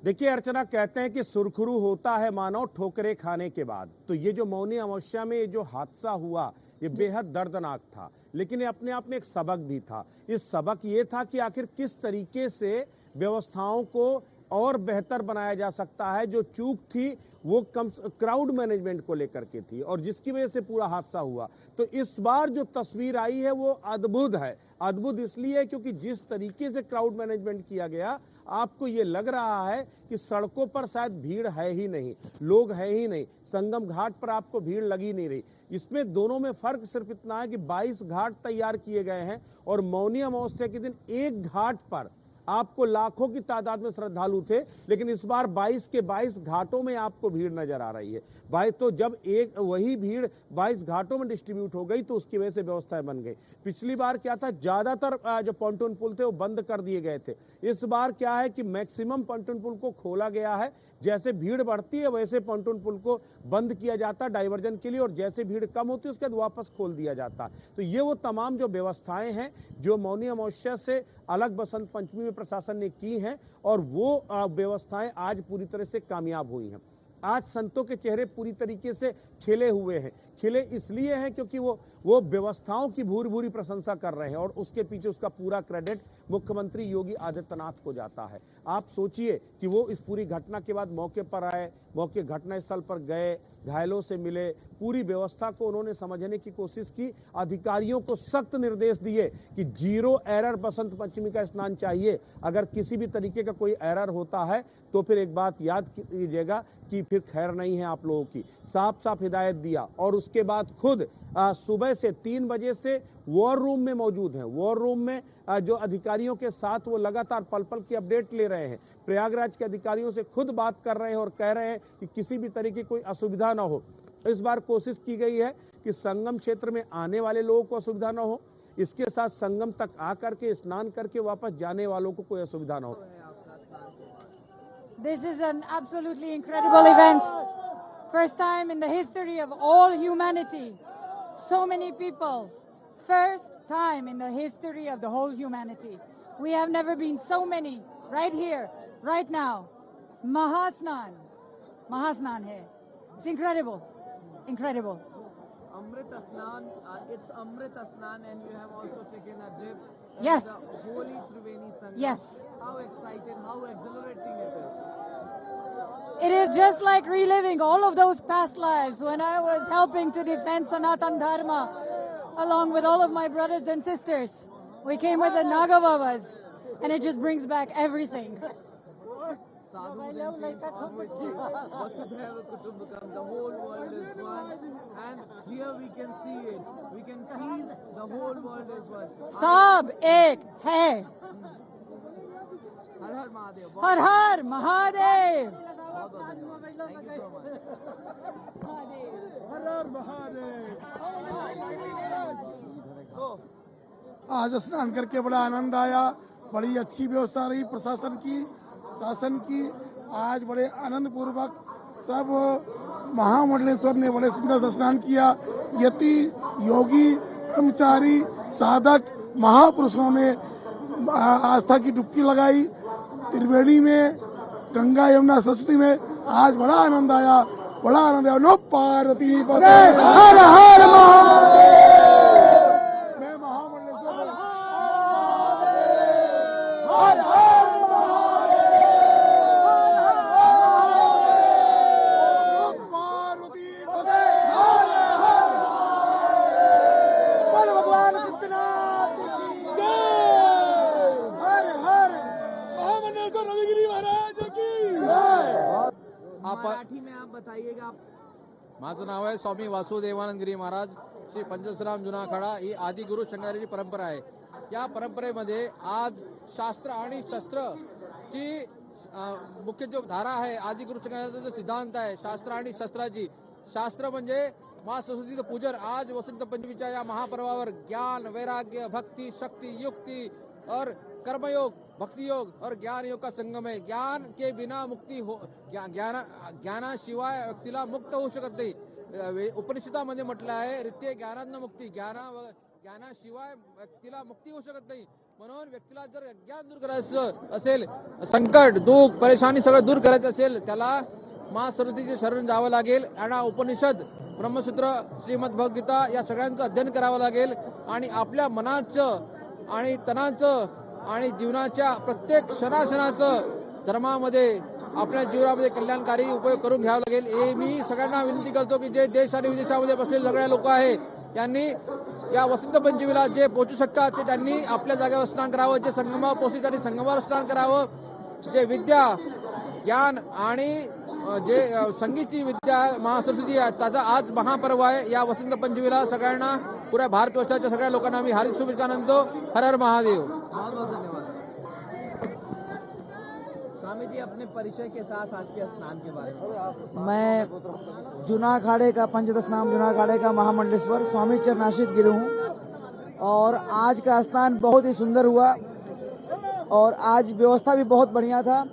देखिए अर्चना, कहते हैं कि सुरखरू होता है मानव ठोकरे खाने के बाद। तो ये जो मौनी अमावस्या में ये जो हादसा हुआ, ये बेहद दर्दनाक था, लेकिन ये अपने आप में एक सबक भी था। इस सबक ये था कि आखिर किस तरीके से व्यवस्थाओं को और बेहतर बनाया जा सकता है। जो चूक थी वो कम क्राउड मैनेजमेंट को लेकर के थी और जिसकी वजह से पूरा हादसा हुआ। तो इस बार जो तस्वीर आई है वो अद्भुत है। अद्भुत इसलिए क्योंकि जिस तरीके से क्राउड मैनेजमेंट किया गया, आपको ये लग रहा है कि सड़कों पर शायद भीड़ है ही नहीं, लोग है ही नहीं, संगम घाट पर आपको भीड़ लगी नहीं रही। इसमें दोनों में फर्क सिर्फ इतना है कि 22 घाट तैयार किए गए हैं और मौनी अमावस्या के दिन एक घाट पर आपको लाखों की तादाद में श्रद्धालु थे, लेकिन इस बार 22 के 22 घाटों में आपको भीड़ नजर आ रही है। 22 तो जब एक वही भीड़ 22 घाटों में डिस्ट्रीब्यूट हो गई तो उसकी वजह से व्यवस्थाएं बन गई। पिछली बार क्या था, ज्यादातर जो पॉन्टून पुल थे वो बंद कर दिए गए थे। इस बार क्या है कि मैक्सिमम पॉन्टून पुल को खोला गया है। जैसे भीड़ बढ़ती है वैसे पॉन्टून पुल को बंद किया जाता है डाइवर्जन के लिए, और जैसे भीड़ कम होती है उसके बाद वापस खोल दिया जाता है। तो ये वो तमाम जो व्यवस्थाएं हैं जो मौनी अमावस्या से अलग बसंत पंचमी में प्रशासन ने की हैं, और वो व्यवस्थाएं आज पूरी तरह से कामयाब हुई हैं। आज संतों के चेहरे पूरी तरीके से खिले हुए हैं। खिले इसलिए हैं क्योंकि वो व्यवस्थाओं की भूरी भूरी प्रशंसा कर रहे हैं, और उसके पीछे उसका पूरा क्रेडिट मुख्यमंत्री योगी आदित्यनाथ को जाता है। आप सोचिए कि वो इस पूरी घटना के बाद मौके पर आए, मौके घटनास्थल पर गए, घायलों से मिले, पूरी व्यवस्था को उन्होंने समझने की कोशिश की। अधिकारियों को सख्त निर्देश दिए कि जीरो एरर बसंत पंचमी का स्नान चाहिए। अगर किसी भी तरीके का कोई एरर होता है तो फिर एक बात याद कीजिएगा कि फिर खैर नहीं है आप लोगों की। साफ साफ हिदायत दिया, और उसके बाद खुद सुबह से 3 बजे से वॉर रूम में मौजूद हैं। वॉर रूम में जो अधिकारियों के साथ वो लगातार पल पल की अपडेट ले रहे हैं। प्रयागराज के अधिकारियों से खुद बात कर रहे हैं और कह रहे हैं कि किसी भी तरीके की कोई असुविधा ना हो। इस बार कोशिश की गई है कि संगम क्षेत्र में आने वाले लोगों को असुविधा ना हो, इसके साथ संगम तक आकर के स्नान करके वापस जाने वालों को कोई असुविधा ना हो। This is an absolutely incredible event. First time in the history of all humanity. So many people. First time in the history of the whole humanity. We have never been so many right here, right now. Mahasnan. Mahasnan hai. It's incredible. Incredible. Amrit Asnan, it's Amrit Asnan, and you have also taken a dip. Yes. The Holy Triveni Sangam. Yes. How excited, how exhilarating it is. It is just like reliving all of those past lives when I was helping to defend Sanatan Dharma along with all of my brothers and sisters. We came with the Nagavavas, and it just brings back everything. Sadhus and saints always say, Vasudhaiva Kutumbakam, the whole world is one, and here we can see it. We can feel the whole world is one. सब एक है. Har Har Mahadev. हर हर महादेव. बहुत बहुत धन्यवाद. Thank you so much. आज स्नान करके बड़ा आनंद आया। बड़ी अच्छी व्यवस्था रही प्रशासन की, शासन की। आज बड़े आनंद पूर्वक सब महामंडलेश्वर ने बड़े सुंदर से स्नान किया। यति, योगी, ब्रह्मचारी, साधक, महापुरुषों ने आस्था की डुबकी लगाई। त्रिवेणी में, गंगा यमुना सरस्वती में आज बड़ा आनंद आया, बड़ा आनंद आया। नो पार्वती पते हर हर महादेव। मैं महामंडलेश्वर हर हर महादेव। पार्वती पते हर हर महादेव। भगवान सिद्धनाथ की जय। हर हर महामंडलेश्वर रविगिरी महाराज की जय। मराठी में आप बताइएगा. माझं नाव आहे स्वामी वासुदेवानंद गिरी महाराज श्री पंचसराम जुना आखाडा. ही आदिगुरु शंकराची परंपरा आहे. या परंपरेमध्ये आज शास्त्र आणि शस्त्र ची मुख्य जो धारा आहे, आदिगुरु शंकराचा जो सिद्धांत आहे शास्त्र आणि शस्त्राची. शास्त्र म्हणजे माँ सरस्वतीचं पूजन. आज वसंत पंचमीच्या या महापर्वावर ज्ञान, वैराग्य, भक्ति, शक्ति, युक्ति और कर्मयोग, भक्ति योग और ज्ञान योग का संगम आहे. ज्ञान के बिना मुक्ती हो, ज्ञानाशिवाय व्यक्तीला मुक्त होऊ शकत नाही. उपनिषदामध्ये म्हटलं आहे, रित्य ज्ञानातनं मुक्ती, ज्ञानाशिवाय व्यक्तीला मुक्ती होऊ शकत नाही. म्हणून व्यक्तीला जर अज्ञान दूर करायचं असेल, संकट दुःख परेशानी सगळं दूर करायचं असेल, त्याला महासरस्वतीचे शरण जावं लागेल. आणि उपनिषद, ब्रह्मसूत्र, श्रीमद भगवद्गीता या सगळ्यांचं अध्ययन करावं लागेल आणि आपल्या मनाचं आणि तनाचं आणि जीवनाच्या प्रत्येक क्षणाक्षणाचं धर्मामध्ये आपल्या जीवनामध्ये कल्याणकारी उपयोग करून घ्यावा लागेल. हे मी सगळ्यांना विनंती करतो की जे देश आणि विदेशामध्ये बसलेले सगळे लोक आहे यांनी या वसंत पंचमीला जे पोहोचू शकतात ते त्यांनी आपल्या जागेवर स्नान करावं. जे संगमावर पोहोचले त्यांनी संगमावर स्नान करावं. जे विद्या ज्ञान आणि जे संगीतची विद्या महासरस्वती आहे त्याचा आज महापर्व आहे. या वसंत पंचमीला सगळ्यांना पुऱ्या भारतवर्षाच्या सगळ्या लोकांना मी हार्दिक शुभेच्छा देतो. हर हर महादेव. बहुत बहुत धन्यवाद स्वामी जी, अपने परिचय के साथ आज के स्नान के बारे में। मैं जूना अखाड़े का पंचदश नाम जूना अखाड़े का महामंडलेश्वर स्वामी चरणाश्रित गिरी हूँ और आज का स्नान बहुत ही सुंदर हुआ और आज व्यवस्था भी बहुत बढ़िया था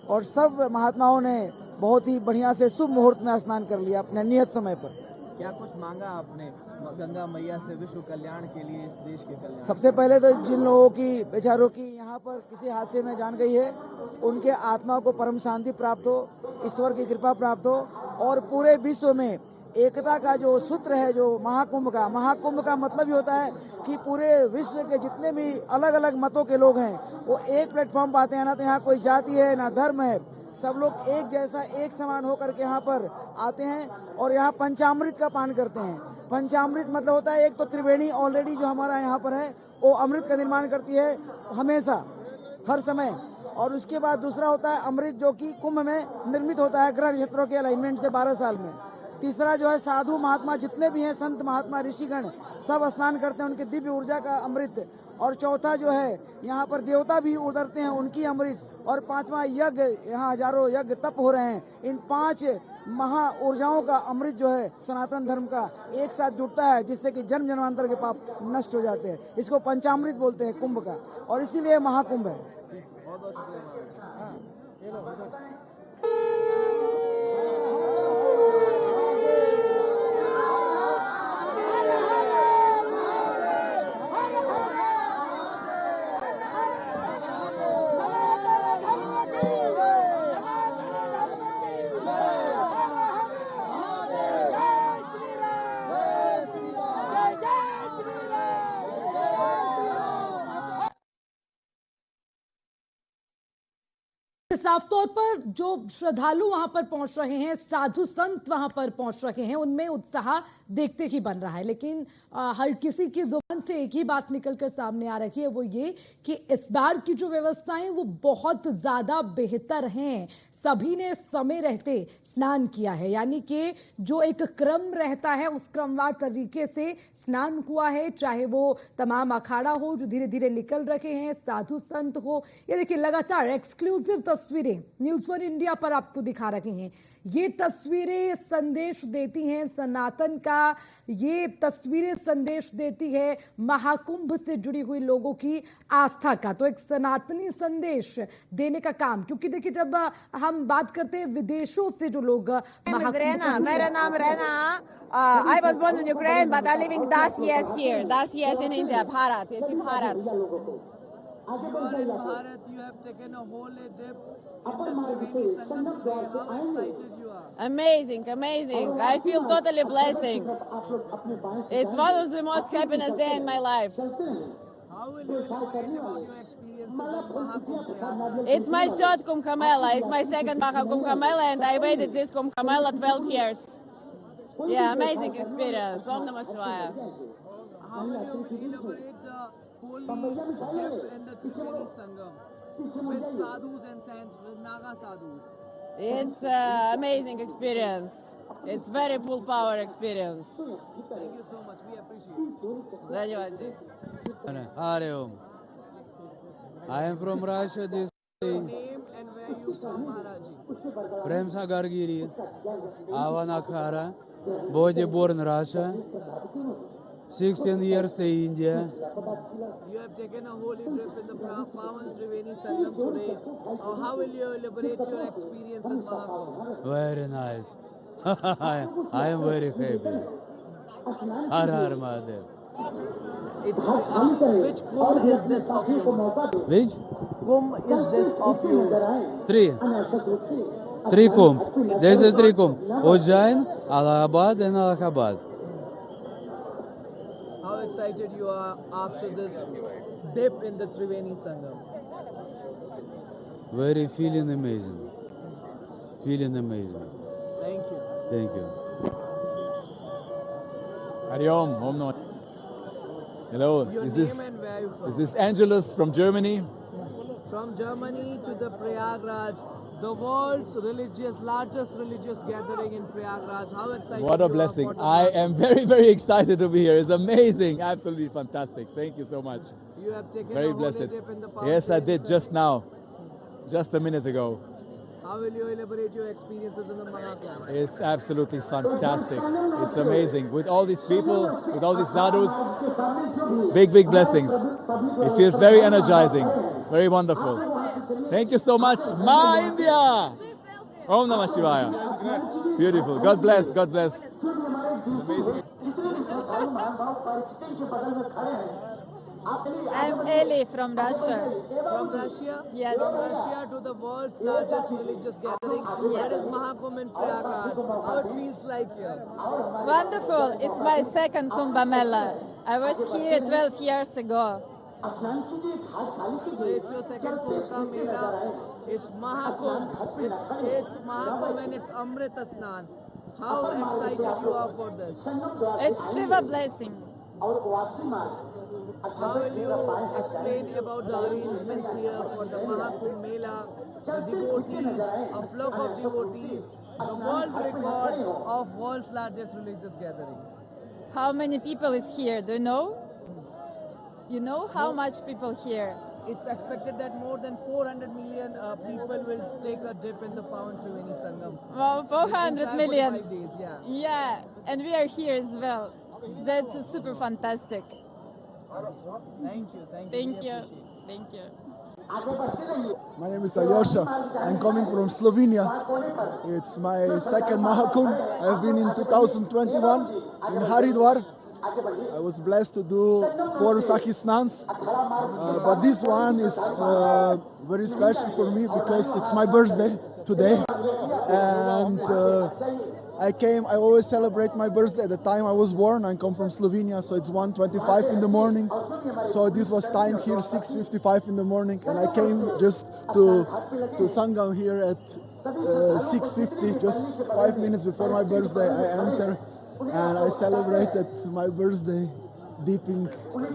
और सब महात्माओं ने बहुत ही बढ़िया से शुभ मुहूर्त में स्नान कर लिया अपने नियत समय पर। क्या कुछ मांगा आपने गंगा मैया से विश्व कल्याण के लिए, इस देश के कल्याण? सबसे पहले तो जिन लोगों की बेचारों की यहाँ पर किसी हादसे में जान गई है उनके आत्मा को परम शांति प्राप्त हो, ईश्वर की कृपा प्राप्त हो और पूरे विश्व में एकता का जो सूत्र है जो महाकुंभ का मतलब ही होता है कि पूरे विश्व के जितने भी अलग अलग मतों के लोग हैं वो एक प्लेटफॉर्म पर आते हैं। ना तो यहाँ कोई जाति है ना धर्म है, सब लोग एक जैसा एक समान होकर के यहाँ पर आते हैं और यहाँ पंचामृत का पान करते हैं। पंचामृत मतलब होता है एक तो त्रिवेणी ऑलरेडी जो हमारा यहाँ पर है वो अमृत का निर्माण करती है हमेशा हर समय, और उसके बाद दूसरा होता है अमृत जो कि कुंभ में निर्मित होता है ग्रह नक्षत्रों के अलाइनमेंट से 12 साल में। तीसरा जो है साधु महात्मा जितने भी हैं संत महात्मा ऋषिगण सब स्नान करते हैं उनकी दिव्य ऊर्जा का अमृत, और चौथा जो है यहाँ पर देवता भी उतरते हैं उनकी अमृत, और पांचवा यज्ञ, यहाँ हजारों यज्ञ तप हो रहे हैं, इन 5 महा ऊर्जाओं का अमृत जो है सनातन धर्म का एक साथ जुटता है जिससे कि जन्म जन्मांतर के पाप नष्ट हो जाते हैं। इसको पंचामृत बोलते हैं कुंभ का और इसीलिए महाकुंभ है। बहुत बहुत शुक्रिया महाराज। साफ तौर पर जो श्रद्धालु वहां पर पहुंच रहे हैं, साधु संत वहां पर पहुंच रहे हैं, उनमें उत्साह देखते ही बन रहा है। लेकिन हर किसी की जुबान से एक ही बात निकलकर सामने आ रही है, वो ये कि इस बार की जो व्यवस्थाएं वो बहुत ज्यादा बेहतर हैं। सभी ने समय रहते स्नान किया है, यानी कि जो एक क्रम रहता है उस क्रमवार तरीके से स्नान हुआ है। चाहे वो तमाम अखाड़ा हो जो धीरे धीरे निकल रहे हैं, साधु संत हो, ये देखिए लगातार एक्सक्लूसिव तस्वीरें न्यूज़1 इंडिया पर आपको दिखा रहे हैं। ये तस्वीरें संदेश देती हैं सनातन का, ये तस्वीरें संदेश देती है महाकुंभ से जुड़ी हुई लोगों की आस्था का। तो एक सनातनी संदेश देने का काम, क्योंकि देखिए जब हम बात करते हैं विदेशों से जो लोग मेरा नाम Raina. I was born in Ukraine, but I living 10 years here. 10 years in India, Bharat. Yes, in Bharat. You are in Bharat. You have taken a holy dip in the Triveni Sangam today. How excited you are? Amazing, amazing. I feel totally blessing. It's one of the most happiness day in my life. How will you elaborate about your experiences at Mahakumbh Yatra? It's my third Kumbh Kamela. It's my second Mahakumbh Kamela, and I waited this Kumbh Kamela 12 years. Yeah, amazing experience. Om Namah Shivaya. How will you elaborate the holy dip in the Triveni Sangam with sadhus and saints, with Naga sadhus? It's amazing experience. It's very full power experience. Thank you so much. We appreciate it. Dhanyawad ji. Hare Om. I am from Russia. This Name and where you from, Maharaji? Prem Sagar Giri, Avanakhara, Bodhi born Russia. 16 years to India. You have taken a holy trip in the Pawan Triveni Sangam today. How will you elaborate your experience at Mahakumbh? Very nice. I am very happy. Har Har Mahadev. It's which Kumbh is this of yours? Which? Kumbh is this of yours? Three. Three Kumbh. This is three Kumbh. Ujjain, Allahabad and Allahabad. How excited you are after this dip in the Triveni Sangam? Very feeling amazing. Feeling amazing. Thank you. Thank you. Hari Om, Om Namah. Hello, Your is name this and where are you from? is this Angelus from Germany? From Germany to the Prayagraj, the world's largest religious gathering in Prayagraj. How excited What you a are blessing. for the I gathering? am very, very excited to be here. It's amazing, absolutely fantastic. Thank you so much. You have taken Very a holy blessed. dip in the Pawan Yes, I Triveni did Sangam. just now, just a minute ago. How will you elaborate your experiences in the Mahakumbh? It's absolutely fantastic. It's amazing. With all these people, with all these sadhus, big, big blessings. It feels very energizing, very wonderful. Thank you so much. Ma India! Om Namah Shivaya. Beautiful. God bless. God bless. Amazing. I'm Eli from Russia. From Russia? Yes. From Russia to the world's largest religious gathering. That is Mahakumbh in Prayagraj. How it feels like here? Wonderful. It's my second Kumbh Mela. I was here 12 years ago. So it's your second Kumbh Mela. It's Mahakumbh. It's Mahakumbh and it's Amrita Snan. How excited you are for this? It's Shiva blessing. How will you explain about the arrangements here for the Mahakumbh Mela, the devotees, a flock of devotees, the world record of world's largest religious gathering? How many people is here? Do you know? You know how much people here? It's expected that more than 400 million people will take a dip in the Pawan Triveni Sangam. Well, They 400 can try for million. 5 days, yeah. Yeah, and we are here as well. That's super fantastic. Thank you. Thank We you. appreciate it. Thank you. My name is Alyosha. I'm coming from Slovenia. It's my second Mahakumbh. I've been in 2021 in Haridwar. I was blessed to do 4 Sakhi Snans. But this one is very special for me because it's my birthday today. And I always celebrate my birthday at the time I was born. I come from Slovenia, so it's 1:25 in the morning. So this was time here, 6:55 in the morning, and I came just to Sangam here at 6:50, just 5 minutes before my birthday. I enter and I celebrated my birthday dipping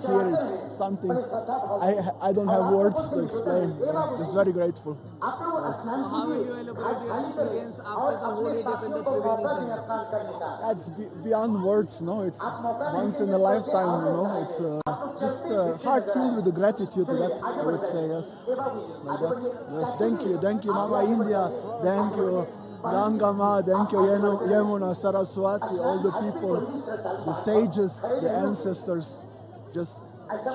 here. It's something I don't have words to explain. I'm just very grateful. Yes. How will you elaborate your experience after the holy dip in the Triveni Sangam? That's beyond words, no? It's once in a lifetime, you know? It's just heart filled with the gratitude that I would say, yes. Like that. Yes, thank you, Mama India, thank you, Ganga Ma, thank you, Yamuna, Saraswati, all the people, the sages, the ancestors, just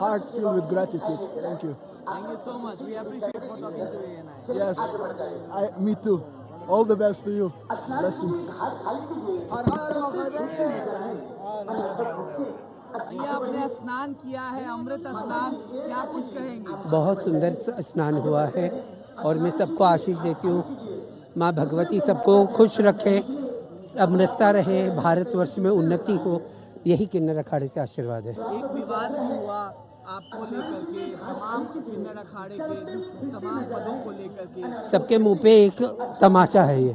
heart filled with gratitude. Thank you. Thank you so much. We appreciate for talking to ANI. Yes, me too. All the best to you. Blessings. भैया आपने स्नान किया है, अमृत स्नान, क्या कुछ कहेंगे? बहुत सुंदर स्नान हुआ है और मैं सबको आशीष देती हूँ। माँ भगवती सबको खुश रखे, समरसता रहे, भारतवर्ष में उन्नति हो, यही किन्नर अखाड़े से आशीर्वाद है। एक विवाद भी हुआ आपको लेकर के, तमाम किन्नर अखाड़े के तमाम पदों को लेकर के। सबके मुंह पे एक तमाचा है ये।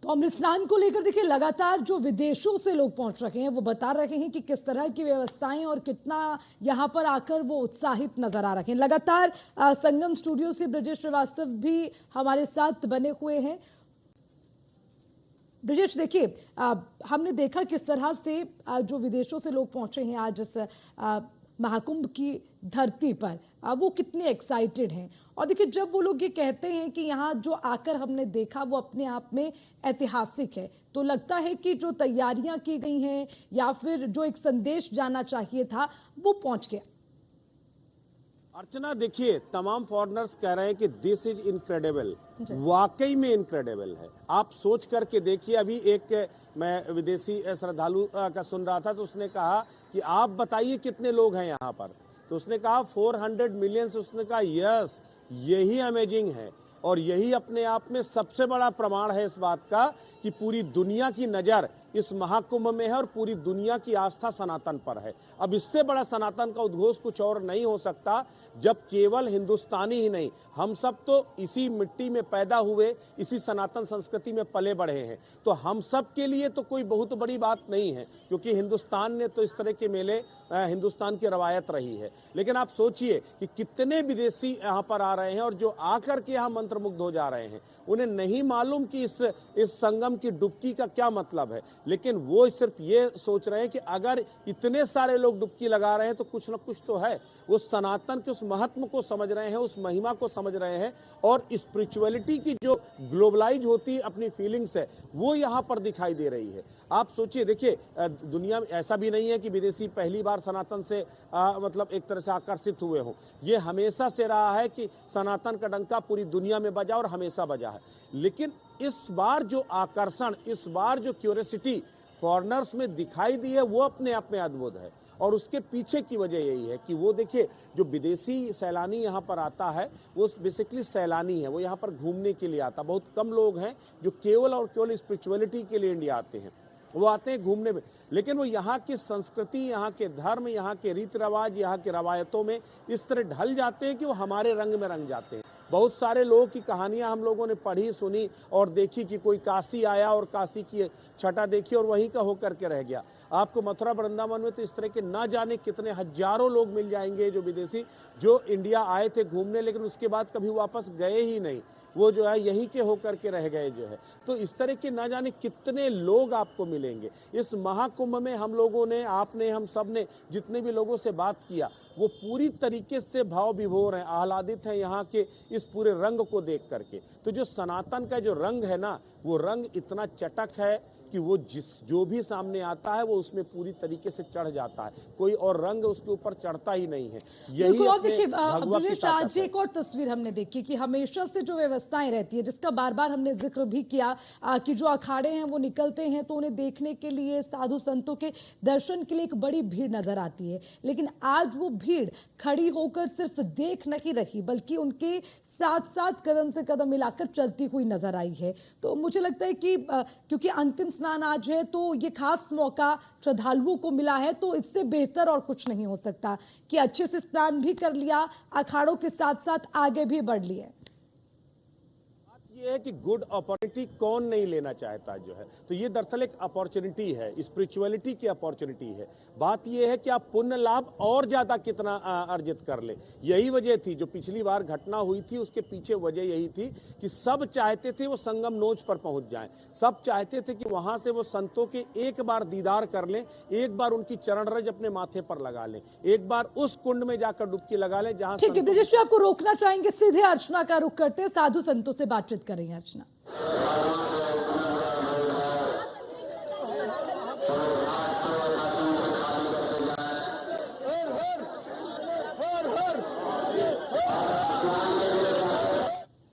तो अमृत स्नान को लेकर देखिए लगातार जो विदेशों से लोग पहुंच रहे हैं वो बता रहे हैं कि किस तरह की व्यवस्थाएं और कितना यहां पर आकर वो उत्साहित नजर आ रहे हैं। लगातार संगम स्टूडियो से ब्रजेश श्रीवास्तव भी हमारे साथ बने हुए हैं। ब्रजेश, देखिए हमने देखा किस तरह से जो विदेशों से लोग पहुंचे हैं आज इस महाकुंभ की धरती पर, वो कितने एक्साइटेड हैं। और देखिए जब वो लोग ये कहते हैं कि यहाँ जो आकर हमने देखा वो अपने आप में ऐतिहासिक है, तो लगता है कि जो तैयारियां की गई हैं या फिर जो एक संदेश जाना चाहिए था वो पहुंच गया। अर्चना देखिए, तमाम फॉरेनर्स कह रहे हैं कि दिस इज इनक्रेडिबल, वाकई में इनक्रेडिबल है। आप सोच करके देखिए, अभी एक मैं विदेशी श्रद्धालु का सुन रहा था, तो उसने कहा कि आप बताइए कितने लोग हैं यहाँ पर, तो उसने कहा 400 मिलियन। उसने कहा यस, यही अमेजिंग है और यही अपने आप में सबसे बड़ा प्रमाण है इस बात का कि पूरी दुनिया की नज़र इस महाकुंभ में है और पूरी दुनिया की आस्था सनातन पर है। अब इससे बड़ा सनातन का उद्घोष कुछ और नहीं हो सकता, जब केवल हिंदुस्तानी ही नहीं, हम सब तो इसी मिट्टी में पैदा हुए, इसी सनातन संस्कृति में पले बढ़े हैं, तो हम सब के लिए तो कोई बहुत बड़ी बात नहीं है, क्योंकि हिंदुस्तान ने तो इस तरह के मेले हिंदुस्तान की रवायत रही है। लेकिन आप सोचिए कि कितने विदेशी यहाँ पर आ रहे हैं और जो आकर के यहाँ मंत्रमुग्ध हो जा रहे हैं। उन्हें नहीं मालूम कि इस संगम की डुबकी का क्या मतलब है, लेकिन वो सिर्फ ये सोच रहे हैं कि अगर इतने सारे लोग डुबकी लगा रहे हैं तो कुछ ना कुछ तो है। वो सनातन के उस महत्व को समझ रहे हैं, उस महिमा को समझ रहे हैं, और स्पिरिचुअलिटी की जो ग्लोबलाइज होती अपनी फीलिंग्स है वो यहाँ पर दिखाई दे रही है। आप सोचिए, देखिए दुनिया में ऐसा भी नहीं है कि विदेशी पहली बार सनातन से मतलब एक तरह से आकर्षित हुए हों। ये हमेशा से रहा है कि सनातन का डंका पूरी दुनिया में बजा और हमेशा बजा है। लेकिन इस बार जो आकर्षण, इस बार जो क्यूरियोसिटी फॉरेनर्स में दिखाई दी है, वो अपने आप में अद्भुत है। और उसके पीछे की वजह यही है कि वो देखिए, जो विदेशी सैलानी यहाँ पर आता है वो बेसिकली सैलानी है, वो यहाँ पर घूमने के लिए आता। बहुत कम लोग हैं जो केवल और केवल स्पिरिचुअलिटी के लिए इंडिया आते हैं, वो आते हैं घूमने में। लेकिन वो यहाँ की संस्कृति, यहाँ के धर्म, यहाँ के रीति रिवाज, यहाँ की रवायतों में इस तरह ढल जाते हैं कि वो हमारे रंग में रंग जाते हैं। बहुत सारे लोगों की कहानियां हम लोगों ने पढ़ी, सुनी और देखी कि कोई काशी आया और काशी की छटा देखी और वहीं का होकर के रह गया। आपको मथुरा वृंदावन में तो इस तरह के ना जाने कितने हजारों लोग मिल जाएंगे जो विदेशी, जो इंडिया आए थे घूमने लेकिन उसके बाद कभी वापस गए ही नहीं, वो जो है यहीं के होकर के रह गए जो है। तो इस तरह के ना जाने कितने लोग आपको मिलेंगे इस महाकुंभ में। हम लोगों ने, आपने, हम सब ने जितने भी लोगों से बात किया, वो पूरी तरीके से भाव विभोर हैं, आह्लादित हैं यहाँ के इस पूरे रंग को देख करके। तो जो सनातन का जो रंग है ना, वो रंग इतना चटक है कि वो जो भी सामने आता है वो उसमें पूरी तरीके से चढ़ जाता है, कोई और रंग उसके ऊपर चढ़ता ही नहीं है। यही और देखिए भगवा की ताकत आज एक और तस्वीर हमने देखी कि हमेशा से जो व्यवस्थाएं रहती है, जिसका बार बार हमने जिक्र भी किया कि जो अखाड़े हैं वो निकलते हैं तो उन्हें देखने के लिए, साधु संतों के दर्शन के लिए एक बड़ी भीड़ नजर आती है। लेकिन आज वो भीड़ खड़ी होकर सिर्फ देख नहीं रही, बल्कि उनके साथ साथ कदम से कदम मिलाकर चलती हुई नजर आई है। तो मुझे लगता है कि क्योंकि अंतिम स्नान आज है तो ये खास मौका श्रद्धालुओं को मिला है, तो इससे बेहतर और कुछ नहीं हो सकता कि अच्छे से स्नान भी कर लिया, अखाड़ों के साथ साथ आगे भी बढ़ लिए। ये है कि गुड अपॉर्चुनिटी कौन नहीं लेना चाहता जो है, तो ये दरअसल एक अपॉर्चुनिटी है, स्पिरिचुअलिटी की अपॉर्चुनिटी है। बात ये है कि आप पुण्य लाभ और ज्यादा कितना अर्जित कर ले। यही वजह थी, जो पिछली बार घटना हुई थी उसके पीछे वजह यही थी कि सब चाहते थे वो संगम नोच पर पहुंच जाएं, सब चाहते थे कि वहां से वो संतों के एक बार दीदार कर लें, एक बार उनकी चरण रज अपने माथे पर लगा लें, एक बार उस कुंड में जाकर डुबकी लगा लें जहां। ठीक है ब्रिजेश, आपको रोकना चाहेंगे, सीधे अर्चना का रुख करते हैं, साधु संतों से बातचीत करेंगे अर्चना।